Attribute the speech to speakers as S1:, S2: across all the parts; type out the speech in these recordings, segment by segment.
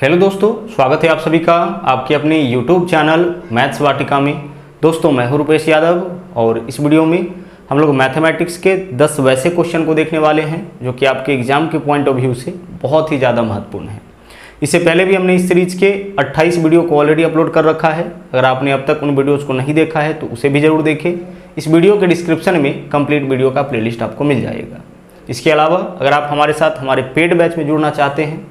S1: Hello दोस्तों, स्वागत है आप सभी का आपके अपने YouTube चैनल मैथ्स वाटिका में। दोस्तों मैं हूं रुपेश यादव और इस वीडियो में हम लोग मैथमेटिक्स के 10 वैसे क्वेश्चन को देखने वाले हैं जो कि आपके एग्जाम के पॉइंट ऑफ व्यू से बहुत ही ज़्यादा महत्वपूर्ण है। इससे पहले भी हमने इस सीरीज के 28 वीडियो को ऑलरेडी अपलोड कर रखा है। अगर आपने अब तक उन वीडियोज़ को नहीं देखा है तो उसे भी ज़रूर देखें। इस वीडियो के डिस्क्रिप्शन में कंप्लीट वीडियो का प्लेलिस्ट आपको मिल जाएगा। इसके अलावा अगर आप हमारे साथ हमारे पेड बैच में जुड़ना चाहते हैं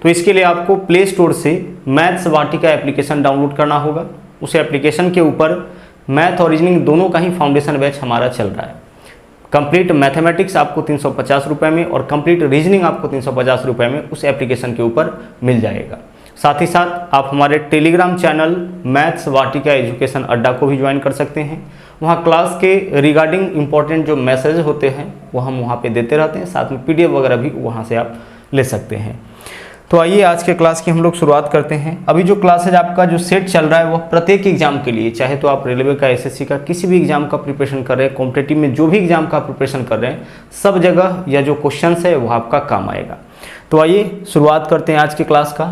S1: तो इसके लिए आपको प्ले स्टोर से मैथ्स वाटिका एप्लीकेशन डाउनलोड करना होगा। उस एप्लीकेशन के ऊपर मैथ और रीजनिंग दोनों का ही फाउंडेशन बैच हमारा चल रहा है। कंप्लीट मैथमेटिक्स आपको 350 रुपये में और कंप्लीट रीजनिंग आपको 350 रुपये में उस एप्लीकेशन के ऊपर मिल जाएगा। साथ ही साथ आप हमारे टेलीग्राम चैनल मैथ्स वाटिका एजुकेशन अड्डा को भी ज्वाइन कर सकते हैं। वहाँ क्लास के रिगार्डिंग इंपॉर्टेंट जो मैसेज होते हैं वो हम वहाँ पे देते रहते हैं। साथ में PDF वगैरह भी वहाँ से आप ले सकते हैं। तो आइए आज के क्लास की हम लोग शुरुआत करते हैं। अभी जो क्लासेज आपका जो सेट चल रहा है वो प्रत्येक एग्जाम के लिए, चाहे तो आप रेलवे का, SSC का, किसी भी एग्जाम का प्रिपरेशन कर रहे हैं, कॉम्पिटिटिव में जो भी एग्जाम का प्रिपरेशन कर रहे हैं, सब जगह या जो क्वेश्चंस है वो आपका काम आएगा। तो आइए शुरुआत करते हैं आज की क्लास का।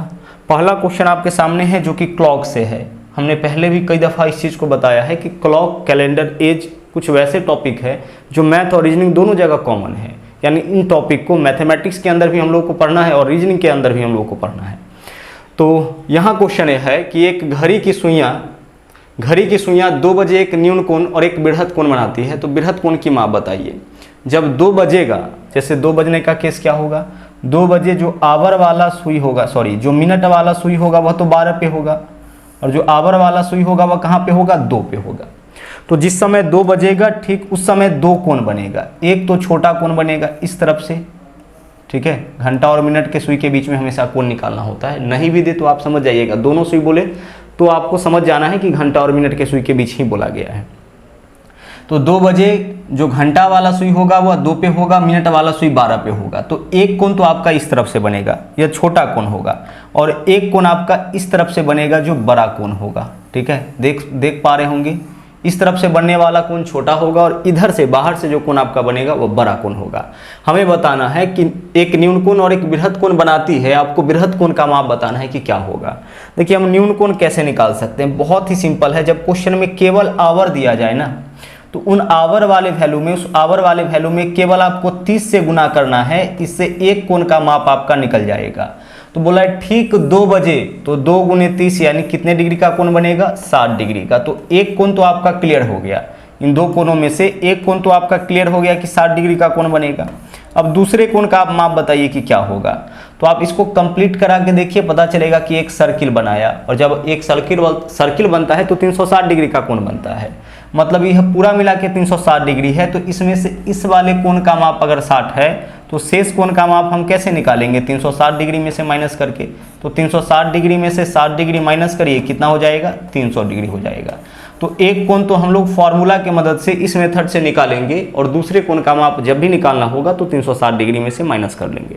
S1: पहला क्वेश्चन आपके सामने है जो कि क्लॉक से है। हमने पहले भी कई दफ़ा इस चीज़ को बताया है कि क्लॉक, कैलेंडर, एज कुछ वैसे टॉपिक है जो मैथ और रीजनिंग दोनों जगह कॉमन है। यानी इन टॉपिक को मैथमेटिक्स के अंदर भी हम लोग को पढ़ना है और रीजनिंग के अंदर भी हम लोग को पढ़ना है। तो यहाँ क्वेश्चन ये है कि एक घड़ी की सुइयाँ 2 बजे एक न्यून कोण और एक बृहद कोण बनाती है, तो बृहद कोण की माप बताइए। जब 2 बजेगा, जैसे 2 बजने का केस क्या होगा, 2 बजे जो आवर वाला सुई होगा, जो मिनट वाला सुई होगा वह तो 12 पे होगा और जो आवर वाला सुई होगा वह कहाँ पे होगा, 2 पे होगा। तो जिस समय 2 बजेगा ठीक उस समय 2 कोण बनेगा। एक तो छोटा कोण बनेगा इस तरफ से, ठीक है। घंटा और मिनट के सुई के बीच में हमेशा कोण निकालना होता है। नहीं भी दे तो आप समझ जाइएगा, दोनों सुई बोले तो आपको समझ जाना है कि घंटा और मिनट के सुई के बीच ही बोला गया है। तो 2 बजे जो घंटा वाला सुई होगा वह 2 पे होगा, मिनट वाला सुई 12 पे होगा। तो एक कोण तो आपका इस तरफ से बनेगा, यह छोटा कोण होगा, और एक कोण आपका इस तरफ से बनेगा जो बड़ा कोण होगा, ठीक है। देख पा रहे होंगे, इस तरफ से बनने वाला कोण छोटा होगा और इधर से बाहर से जो कोण आपका बनेगा वो बड़ा कोण होगा। हमें बताना है कि एक न्यून कोण और एक बृहद कोण बनाती है, आपको बृहद कोण का माप बताना है कि क्या होगा। देखिए हम न्यून कोण कैसे निकाल सकते हैं, बहुत ही सिंपल है। जब क्वेश्चन में केवल आवर दिया जाए ना, तो उन आवर वाले वैल्यू में, उस आवर वाले वैल्यू में केवल आपको 30 से गुना करना है। इससे एक कोण का माप आपका निकल जाएगा। तो बोला है ठीक 2 बजे, तो 2 गुने 30 यानी कितने डिग्री का कोण बनेगा, 60 डिग्री का। तो एक कोण तो आपका क्लियर हो गया। इन 2 कोणों में से एक कोण तो आपका क्लियर हो गया कि 60 डिग्री का कोण बनेगा। अब दूसरे कोण का आप माप बताइए कि क्या होगा। तो आप इसको कंप्लीट करा के देखिए, पता चलेगा कि एक सर्किल बनाया, और जब एक सर्किल बनता है तो 360 डिग्री का कोण बनता है। मतलब यह पूरा मिला के 360 डिग्री है। तो इसमें से इस वाले कोण का माप अगर 60 है तो शेष कोण का माप हम कैसे निकालेंगे, 360 डिग्री में से माइनस करके। तो 360 डिग्री में से 60 डिग्री माइनस करिए, कितना हो जाएगा, 300 डिग्री हो जाएगा। तो एक कोण तो हम लोग फॉर्मूला के मदद से इस मेथड से निकालेंगे और दूसरे कोण का माप जब भी निकालना होगा तो 360 डिग्री में से माइनस कर लेंगे।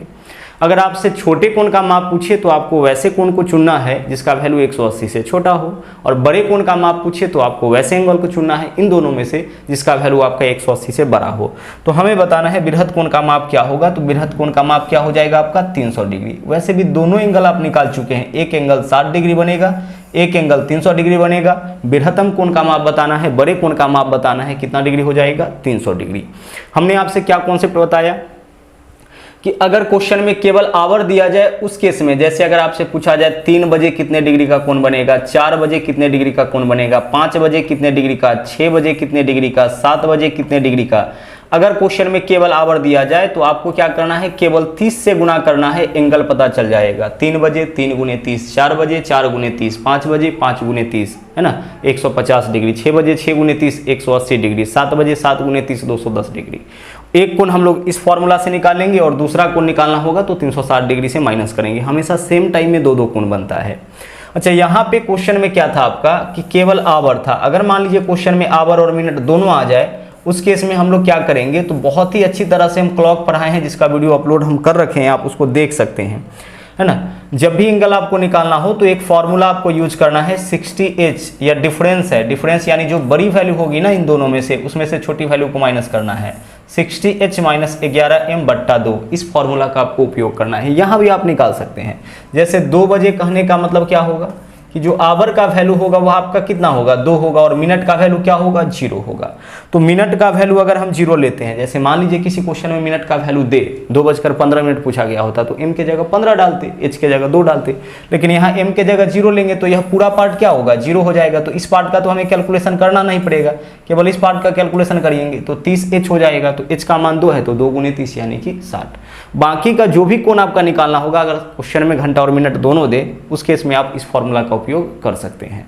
S1: अगर आपसे छोटे कोण का माप पूछे तो आपको वैसे कोण को चुनना है जिसका वैल्यू 180 से छोटा हो, और बड़े कोण का माप पूछे तो आपको वैसे एंगल को चुनना है इन दोनों में से जिसका वैल्यू आपका 180 से बड़ा हो। तो हमें बताना है बृहद कोण का माप क्या होगा। तो बृहद कोण का माप क्या हो जाएगा आपका, 300 डिग्री। वैसे भी दोनों एंगल आप निकाल चुके हैं, एक एंगल 60 डिग्री बनेगा, एक एंगल 300 डिग्री बनेगा। बृहत्तम कोण का माप बताना है, बड़े कोण का माप बताना है, कितना डिग्री हो जाएगा, 300 डिग्री। हमने आपसे क्या कॉन्सेप्ट बताया कि अगर क्वेश्चन में केवल आवर दिया जाए उस केस में, जैसे अगर आपसे पूछा जाए 3 बजे कितने डिग्री का कोण बनेगा, 4 बजे कितने डिग्री का कोण बनेगा, 5 बजे कितने डिग्री का, 6 बजे कितने डिग्री का, 7 बजे कितने डिग्री का, अगर क्वेश्चन में केवल आवर दिया जाए तो आपको क्या करना है, केवल 30 से गुना करना है, एंगल पता चल जाएगा। 3 बजे 3 गुने 30, 4 बजे 4 गुने 30, 5 बजे 5 गुने 30, है ना, 150 डिग्री। 6 बजे 6 गुने 30, 180 डिग्री। 7 बजे 7 गुने 30, 210 डिग्री। एक कोण हम लोग इस फॉर्मूला से निकालेंगे और दूसरा कोण निकालना होगा तो 360 डिग्री से माइनस करेंगे। हमेशा सेम टाइम में 2 कोण बनता है। अच्छा, यहाँ पे क्वेश्चन में क्या था आपका कि केवल आवर था। अगर मान लीजिए क्वेश्चन में आवर और मिनट दोनों आ जाए, उस केस में हम लोग क्या करेंगे, तो बहुत ही अच्छी तरह से हम क्लॉक पढ़ाए हैं जिसका वीडियो अपलोड हम कर रखे हैं, आप उसको देख सकते हैं, है ना। जब भी एंगल आपको निकालना हो तो एक फॉर्मूला आपको यूज करना है 60h, या डिफरेंस है। डिफरेंस यानी जो बड़ी वैल्यू होगी ना इन दोनों में से, उसमें से छोटी वैल्यू को माइनस करना है। 60H minus 11m/2। इस फॉर्मूला का आपको उपयोग करना है। यहाँ भी आप निकाल सकते हैं। जैसे 2 बजे कहने का मतलब क्या होगा कि जो आवर का वैल्यू होगा वह आपका कितना होगा, 2 होगा, और मिनट का वैल्यू क्या होगा, 0 होगा। तो मिनट का वैल्यू अगर हम 0 लेते हैं, जैसे मान लीजिए किसी क्वेश्चन में मिनट का वैल्यू दे 2:15 पूछा गया होता, तो m के जगह 15 डालते, h के जगह 2 डालते। लेकिन यहाँ m के जगह 0 लेंगे तो यह पूरा पार्ट क्या होगा, 0 हो जाएगा। तो इस पार्ट का तो हमें कैलकुलेशन करना नहीं पड़ेगा, केवल इस पार्ट का कैलकुलेशन करेंगे तो 30h हो जाएगा। तो h का मान 2 है तो 2 × 30 यानी कि 60। बाकी का जो भी कोण आपका निकालना होगा, अगर क्वेश्चन में घंटा और मिनट दोनों दे, उस केस में आप इस फॉर्मूला का उपयोग कर सकते हैं।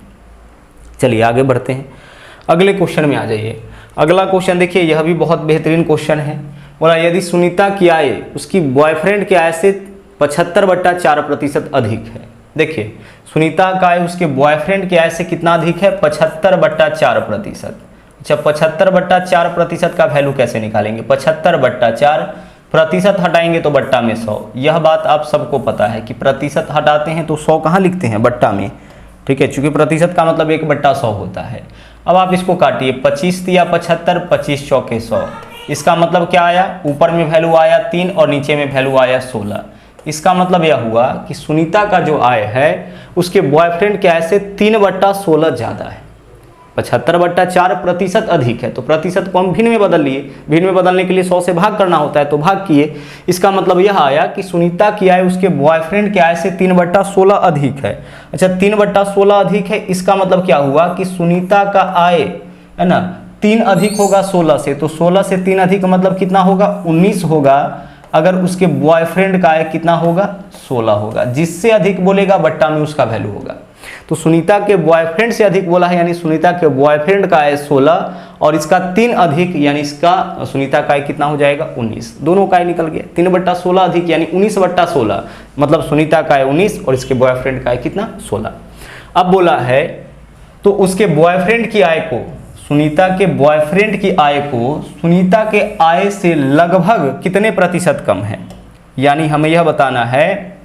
S1: चलिए आगे बढ़ते हैं, अगले क्वेश्चन में आ जाइए। अगला क्वेश्चन देखिए, यह भी बहुत बेहतरीन क्वेश्चन है। बोला यदि सुनीता की आय उसकी बॉयफ्रेंड की आय से 75/4% अधिक है। देखिए सुनीता का आय उसके बॉयफ्रेंड की आय से कितना अधिक है, 75/4%। अच्छा 75/4% का वैल्यू कैसे निकालेंगे, 75/4 हटाएंगे तो बट्टा में 100। यह बात आप सबको पता है कि प्रतिशत हटाते हैं तो 100 कहाँ लिखते हैं, बट्टा में। ठीक है, चूंकि प्रतिशत का मतलब 1/100 होता है। अब आप इसको काटिए, 25 × 75, 25 चौके 100। इसका मतलब क्या आया, ऊपर में वैल्यू आया 3 और नीचे में वैल्यू आया 16। इसका मतलब यह हुआ कि सुनीता का जो आय है उसके बॉयफ्रेंड के आय से 3/16 ज़्यादा है। 75/4% अधिक है, तो प्रतिशत को हम भिन्न में बदल लिए। भिन्न में बदलने के लिए 100 से भाग करना होता है, तो भाग किए। इसका मतलब यह आया कि सुनीता की आय उसके बॉयफ्रेंड के आय से 3/16 अधिक है। अच्छा 3/16 अधिक है, इसका मतलब क्या हुआ कि सुनीता का आय है ना 3 अधिक होगा 16 से, तो 16 से 3 अधिक मतलब कितना होगा, 19 होगा। अगर उसके बॉयफ्रेंड का आय कितना होगा, 16 होगा। जिससे अधिक बोलेगा बट्टा में उसका वैल्यू होगा। तो सुनीता के बॉयफ्रेंड से अधिक बोला है, यानी सुनीता के बॉयफ्रेंड का आय 16 और इसका 3 अधिक, यानी इसका सुनीता का आय कितना हो जाएगा, 19। दोनों का आय निकल गया। 3/16 अधिक यानी 19/16, मतलब सुनीता का आय 19 और इसके बॉयफ्रेंड का आय कितना, 16। अब बोला है तो उसके बॉयफ्रेंड की आय को, सुनीता के बॉयफ्रेंड की आय को सुनीता के आय से लगभग कितने प्रतिशत कम है। यानी हमें यह बताना है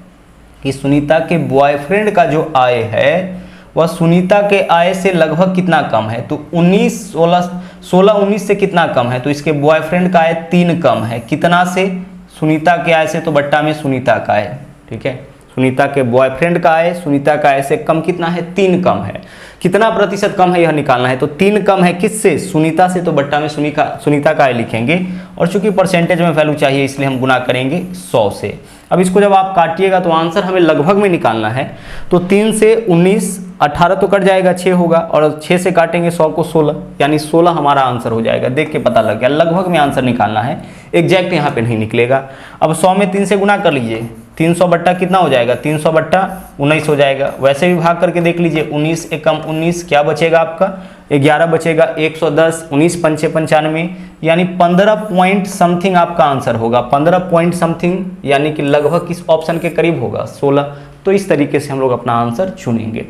S1: कि सुनीता के बॉयफ्रेंड का जो आय है वह सुनीता के आय से लगभग कितना कम है। तो 16 19 से कितना कम है, तो इसके बॉयफ्रेंड का आय 3 कम है। कितना से, सुनीता के आय से, तो बट्टा में सुनीता का आय। ठीक है, सुनीता के बॉयफ्रेंड का आय सुनीता का आय से कम कितना है, 3 कम है। कितना प्रतिशत कम है यह निकालना है। तो 3 कम है किससे, सुनीता से, तो बट्टा में सुनीता का आय लिखेंगे। और चूंकि परसेंटेज में वैल्यू चाहिए इसलिए हम गुना करेंगे 100 से। अब इसको जब आप काटिएगा तो आंसर हमें लगभग में निकालना है। तो 3 से 19, 18 तो कट जाएगा, 6 होगा, और 6 से काटेंगे 100 को 16, यानी 16 हमारा आंसर हो जाएगा। देख के पता लग गया, लगभग में आंसर निकालना है, एग्जैक्ट यहाँ पे नहीं निकलेगा। अब 100 में 3 से गुना कर लीजिए, 300 बट्टा कितना हो जाएगा, 300/19 हो जाएगा। वैसे भी भाग करके देख लीजिए, 19 एकम 19, क्या बचेगा आपका, 11 बचेगा। 110, 19 पंचे 95, यानी 15 पॉइंट समथिंग आपका आंसर होगा। 15 पॉइंट समथिंग यानी कि लगभग किस ऑप्शन के करीब होगा, 16। तो इस तरीके से हम लोग अपना आंसर चुनेंगे।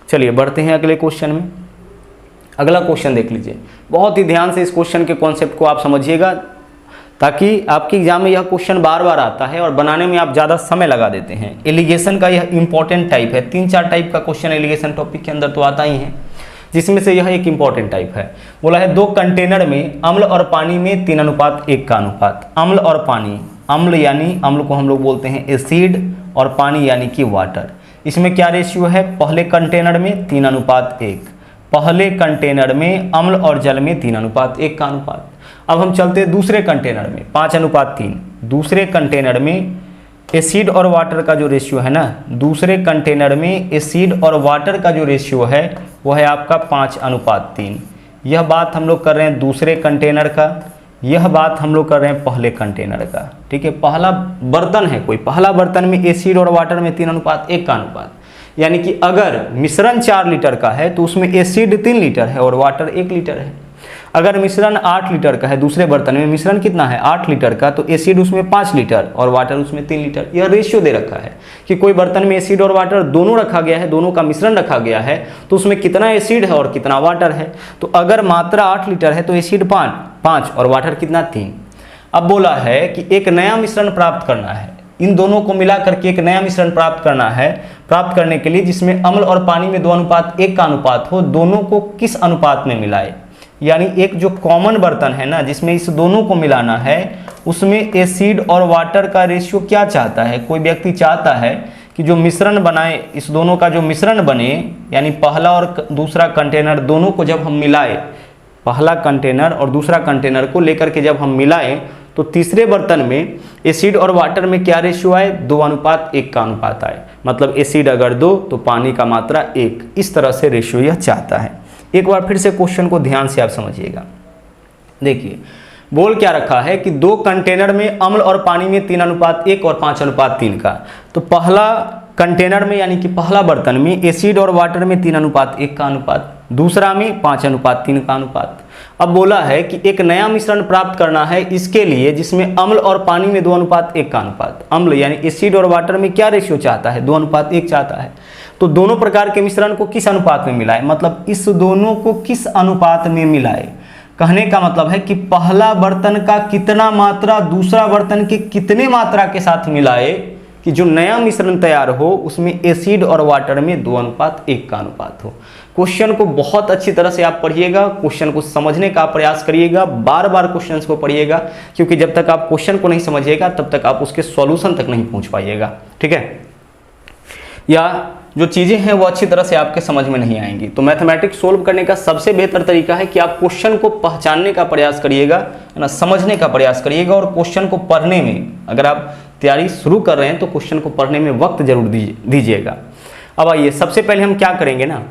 S1: चलिए बढ़ते हैं अगले क्वेश्चन में। अगला क्वेश्चन देख लीजिए, बहुत ही ध्यान से इस क्वेश्चन के कॉन्सेप्ट को आप समझिएगा, ताकि आपके एग्जाम में यह क्वेश्चन बार बार आता है और बनाने में आप ज़्यादा समय लगा देते हैं। एलिगेशन का यह इंपॉर्टेंट टाइप है। 3-4 टाइप का क्वेश्चन एलिगेशन टॉपिक के अंदर तो आता ही है, जिसमें से यह एक इंपॉर्टेंट टाइप है। बोला है 2 कंटेनर में अम्ल और पानी में 3:1 का अनुपात। अम्ल और पानी, अम्ल यानी अम्ल को हम लोग बोलते हैं एसिड, और पानी यानी कि वाटर। इसमें क्या रेशियो है, पहले कंटेनर में 3:1, पहले कंटेनर में अम्ल और जल में 3:1 का अनुपात। अब हम चलते हैं दूसरे कंटेनर में 5:3। दूसरे कंटेनर में एसिड और वाटर का जो रेशियो है ना, दूसरे कंटेनर में एसिड और वाटर का जो रेशियो है वो है आपका 5:3। यह बात हम लोग कर रहे हैं दूसरे कंटेनर का, यह बात हम लोग कर रहे हैं पहले कंटेनर का। ठीक है, पहला बर्तन है कोई, पहला बर्तन में एसिड और वाटर में 3:1 का अनुपात। यानी कि अगर मिश्रण 4 लीटर का है तो उसमें एसिड 3 लीटर है और वाटर 1 लीटर है। अगर मिश्रण 8 लीटर का है, दूसरे बर्तन में मिश्रण कितना है 8 लीटर का, तो एसिड उसमें 5 लीटर और वाटर उसमें 3 लीटर। यह रेशियो दे रखा है कि कोई बर्तन में एसिड और वाटर दोनों रखा गया है, दोनों का मिश्रण रखा गया है, तो उसमें कितना एसिड है और कितना वाटर है। तो अगर मात्रा 8 लीटर है तो एसिड 5 और वाटर कितना 3। अब बोला है कि एक नया मिश्रण प्राप्त करना है, इन दोनों को मिला करके एक नया मिश्रण प्राप्त करना है। प्राप्त करने के लिए जिसमें अम्ल और पानी में 2:1 का अनुपात हो, दोनों को किस अनुपात में मिलाए। यानी एक जो कॉमन बर्तन है ना जिसमें इस दोनों को मिलाना है, उसमें एसिड और वाटर का रेशियो क्या चाहता है। कोई व्यक्ति चाहता है कि जो मिश्रण बनाए, इस दोनों का जो मिश्रण बने, यानी पहला और दूसरा कंटेनर दोनों को जब हम मिलाए, पहला कंटेनर और दूसरा कंटेनर को लेकर के जब हम मिलाएं तो तीसरे बर्तन में एसिड और वाटर में क्या रेशियो आए, 2:1 का अनुपात आए। मतलब एसिड अगर 2 तो पानी का मात्रा 1, इस तरह से रेशियो यह चाहता है। एक बार फिर से क्वेश्चन को ध्यान से आप समझिएगा। देखिए बोल क्या रखा है कि 2 कंटेनर में अम्ल और पानी में 3:1 और 5:3 का। तो पहला कंटेनर में यानी कि पहला बर्तन में एसिड और वाटर में 3:1 का अनुपात, दूसरा में 5:3 का अनुपात। अब बोला है कि एक नया मिश्रण प्राप्त करना है, इसके लिए जिसमें अम्ल और पानी में 2:1 का अनुपात। अम्ल यानी एसिड और वाटर में क्या रेशियो चाहता है, 2:1 चाहता है। तो दोनों प्रकार के मिश्रण को किस अनुपात में मिलाए, मतलब इस दोनों को किस अनुपात में मिलाए। कहने का मतलब है कि पहला बर्तन का कितना मात्रा दूसरा बर्तन के कितने मात्रा के साथ मिलाए कि जो नया मिश्रण तैयार हो उसमें एसिड और वाटर में 2:1 का अनुपात हो। क्वेश्चन को बहुत अच्छी तरह से आप पढ़िएगा, क्वेश्चन को समझने का प्रयास करिएगा, बार बार क्वेश्चन को पढ़िएगा, क्योंकि जब तक आप क्वेश्चन को नहीं समझिएगा तब तक आप उसके सॉल्यूशन तक नहीं पहुंच पाइएगा। ठीक है, या जो चीज़ें हैं वो अच्छी तरह से आपके समझ में नहीं आएंगी। तो मैथमेटिक्स सोल्व करने का सबसे बेहतर तरीका है कि आप क्वेश्चन को पहचानने का प्रयास करिएगा, है ना, समझने का प्रयास करिएगा। और क्वेश्चन को पढ़ने में अगर आप तैयारी शुरू कर रहे हैं तो क्वेश्चन को पढ़ने में वक्त जरूर दीजिएगा। अब आइए सबसे पहले हम क्या करेंगे ना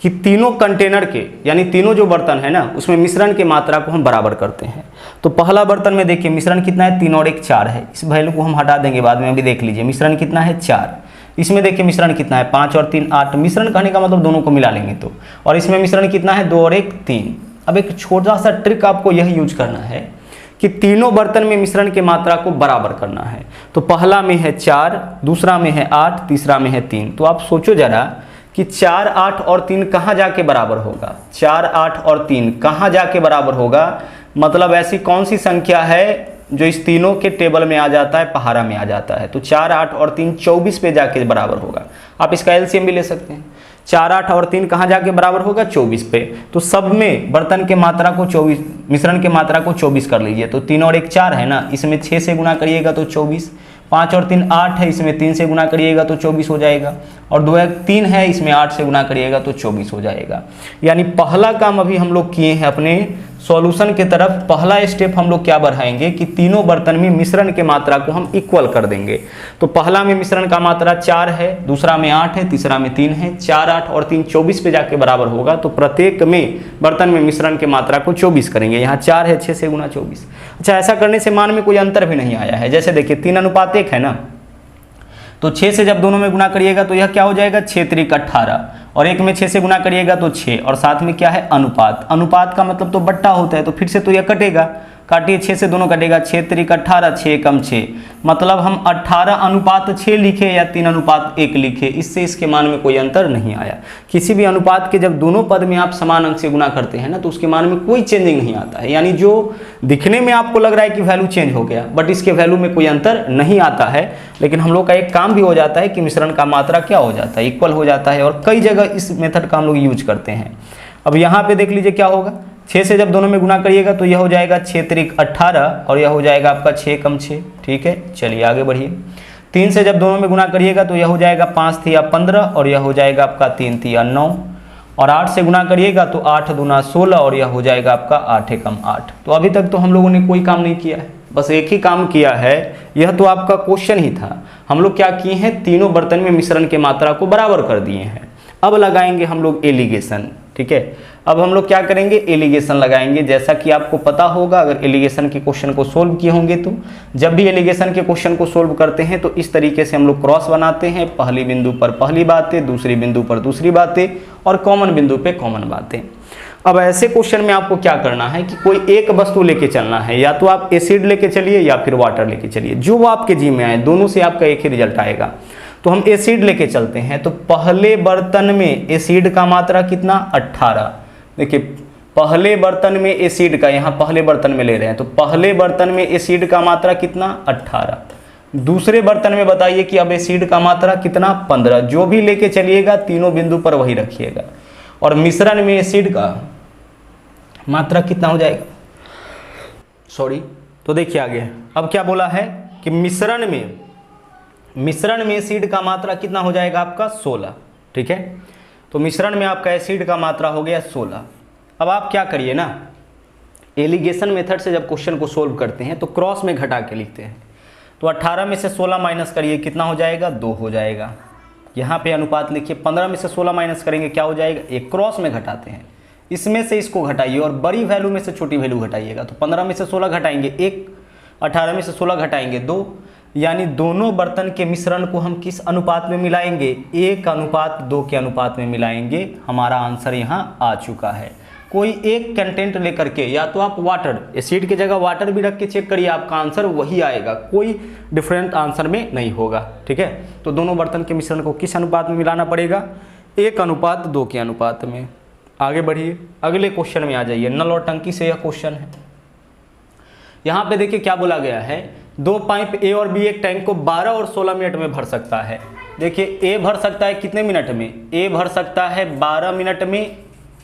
S1: कि तीनों कंटेनर के यानी तीनों जो बर्तन है ना उसमें मिश्रण की मात्रा को हम बराबर करते हैं। तो पहला बर्तन में देखिए मिश्रण कितना है, 3 और 1 4 है। इस वैल्यू को हम हटा देंगे बाद में, अभी देख लीजिए मिश्रण कितना है 4। इसमें देखिए मिश्रण कितना है 5 और 3 8। मिश्रण कहने का मतलब दोनों को मिला लेंगे तो। और इसमें मिश्रण कितना है 2 और 1 3। अब एक छोटा सा ट्रिक आपको यही यूज करना है कि तीनों बर्तन में मिश्रण की मात्रा को बराबर करना है। तो पहला में है 4, दूसरा में है 8, तीसरा में है 3। तो आप सोचो जरा कि 4 8 और 3 कहाँ जाके बराबर होगा, 4 8 और 3 कहाँ जाके बराबर होगा। मतलब ऐसी कौन सी संख्या है जो इस तीनों के टेबल में आ जाता है, पहाड़ा में आ जाता है। तो 4 8 और 3 24 पे जाके बराबर होगा। आप इसका एलसीएम भी ले सकते हैं। 4 8 और 3 कहाँ जाके बराबर होगा, 24 पे। तो सब में बर्तन के मात्रा को 24, मिश्रण के मात्रा को 24 कर लीजिए। तो 3 और 1 4 है ना, इसमें 6 से गुना करिएगा तो 24। 5 और 3 8 है, इसमें 3 से गुना करिएगा तो 24 हो जाएगा। और 2 1 3 है, इसमें 8 से गुना करिएगा तो 24 हो जाएगा। यानी पहला काम अभी हम लोग किए हैं अपने सॉल्यूशन के तरफ। पहला स्टेप हम लोग क्या बढ़ाएंगे कि तीनों बर्तन में मिश्रण के मात्रा को हम इक्वल कर देंगे। तो पहला में मिश्रण का मात्रा 4 है, दूसरा में 8 है, तीसरा में 3 है। 4 8 और 3 24 पे जाके बराबर होगा। तो प्रत्येक में बर्तन में मिश्रण के मात्रा को 24 करेंगे। यहाँ 4 है, 6 से गुना 24। अच्छा, ऐसा करने से मान में कोई अंतर भी नहीं आया है। जैसे देखिए 3:1 है ना, तो 6 से जब दोनों में गुना करिएगा तो यह क्या हो जाएगा 6 3 18। और 1 में 6 से गुना करिएगा तो 6। और साथ में क्या है अनुपात। अनुपात का मतलब तो बट्टा होता है, तो फिर से तो यह कटेगा। काटिए 6 से दोनों कटेगा, 6 3 18, 6 कम 6। मतलब हम 18:6 लिखे या 3:1 लिखे, इससे इसके मान में कोई अंतर नहीं आया। किसी भी अनुपात के जब दोनों पद में आप समान अंक से गुना करते हैं ना तो उसके मान में कोई चेंजिंग नहीं आता है। यानी जो दिखने में आपको लग रहा है कि वैल्यू चेंज हो गया, बट इसके वैल्यू में कोई अंतर नहीं आता है। लेकिन हम लोग का एक काम भी हो जाता है कि मिश्रण का मात्रा क्या हो जाता है, इक्वल हो जाता है। और कई जगह इस मेथड का हम लोग यूज करते हैं। अब यहाँ पे देख लीजिए क्या होगा, 6 से जब दोनों में गुना करिएगा तो यह हो जाएगा 6 3 18 और यह हो जाएगा आपका 6 कम 6। ठीक है, चलिए आगे बढ़िए। 3 से जब दोनों में गुना करिएगा तो यह हो जाएगा 5 3 15 और यह हो जाएगा आपका 3 3 9। और 8 से गुना करिएगा तो 8 दूना 16 और यह हो जाएगा आपका 8 कम 8। तो अभी तक तो हम लोगों ने कोई काम नहीं किया है, बस एक ही काम किया है। यह तो आपका क्वेश्चन ही था। हम लोग क्या किए हैं, तीनों बर्तन में मिश्रण की मात्रा को बराबर कर दिए हैं। अब लगाएंगे हम लोग एलिगेशन। ठीक है, अब हम लोग क्या करेंगे, एलिगेशन लगाएंगे। जैसा कि आपको पता होगा, अगर एलिगेशन के क्वेश्चन को सोल्व किए होंगे तो जब भी एलिगेशन के क्वेश्चन को सोल्व करते हैं तो इस तरीके से हम लोग क्रॉस बनाते हैं। पहली बिंदु पर पहली बातें, दूसरी बिंदु पर दूसरी बातें और कॉमन बिंदु पे कॉमन बातें। अब ऐसे क्वेश्चन में आपको क्या करना है कि कोई एक वस्तु लेके चलना है, या तो आप एसिड लेके चलिए या फिर वाटर लेके चलिए, जो आपके जी में आए, दोनों से आपका एक ही रिजल्ट आएगा। तो हम एसिड लेके चलते हैं। तो पहले बर्तन में एसिड का मात्रा कितना 18। देखिए पहले बर्तन में एसिड का, यहाँ पहले बर्तन में ले रहे हैं तो पहले बर्तन में एसिड का मात्रा कितना 18। दूसरे बर्तन में बताइए कि अब एसिड का मात्रा कितना 15। जो भी लेके चलिएगा तीनों बिंदु पर वही रखिएगा। और मिश्रण में एसिड का मात्रा कितना हो जाएगा, सॉरी। तो देखिए आगे अब क्या बोला है कि मिश्रण में एसिड का मात्रा कितना हो जाएगा आपका 16, ठीक है। तो मिश्रण में आपका एसिड का मात्रा हो गया 16। अब आप क्या करिए ना, एलिगेशन मेथड से जब क्वेश्चन को सोल्व करते हैं तो क्रॉस में घटा के लिखते हैं। तो 18 में से 16 माइनस करिए, कितना हो जाएगा, 2 हो जाएगा। यहाँ पे अनुपात लिखिए, 15 में से 16 माइनस करेंगे क्या हो जाएगा, 1। क्रॉस में घटाते हैं, इसमें से इसको घटाइए और बड़ी वैल्यू में से छोटी वैल्यू घटाइएगा। तो 15 में से 16 घटाएंगे 1, 18 में से 16 घटाएंगे 2, यानी दोनों बर्तन के मिश्रण को हम किस अनुपात में मिलाएंगे, 1:2 के अनुपात में मिलाएंगे। हमारा आंसर यहाँ आ चुका है। कोई एक कंटेंट लेकर के, या तो आप वाटर, एसिड की जगह वाटर भी रख के चेक करिए, आपका आंसर वही आएगा, कोई डिफरेंट आंसर में नहीं होगा, ठीक है। तो दोनों बर्तन के मिश्रण को किस अनुपात में मिलाना पड़ेगा, 1:2 के अनुपात में। आगे बढ़िए, अगले क्वेश्चन में आ जाइए। नल और टंकी से यह क्वेश्चन है। यहाँ पे देखिए क्या बोला गया है, 2 पाइप ए और बी एक टैंक को 12 और 16 मिनट में भर सकता है। देखिए ए भर सकता है कितने मिनट में, ए भर सकता है 12 मिनट में,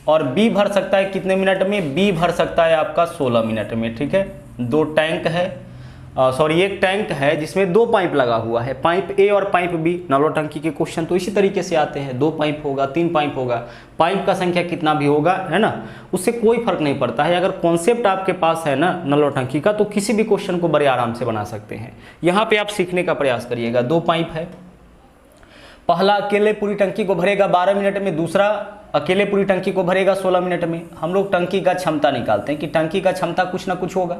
S1: और बी भर सकता है कितने मिनट में, बी भर सकता है आपका 16 मिनट में, ठीक है। 2 टैंक है, एक टैंक है जिसमें 2 पाइप लगा हुआ है, पाइप ए और पाइप बी। नल और टंकी के क्वेश्चन तो इसी तरीके से आते हैं, 2 पाइप होगा, 3 पाइप होगा, पाइप का संख्या कितना भी होगा, है ना, उससे कोई फर्क नहीं पड़ता है। अगर कॉन्सेप्ट आपके पास है ना नल और टंकी का, तो किसी भी क्वेश्चन को बड़े आराम से बना सकते हैं। यहाँ पे आप सीखने का प्रयास करिएगा। 2 पाइप है, पहला अकेले पूरी टंकी को भरेगा 12 मिनट में, दूसरा अकेले पूरी टंकी को भरेगा 16 मिनट में। हम लोग टंकी का क्षमता निकालते हैं कि टंकी का क्षमता कुछ ना कुछ होगा,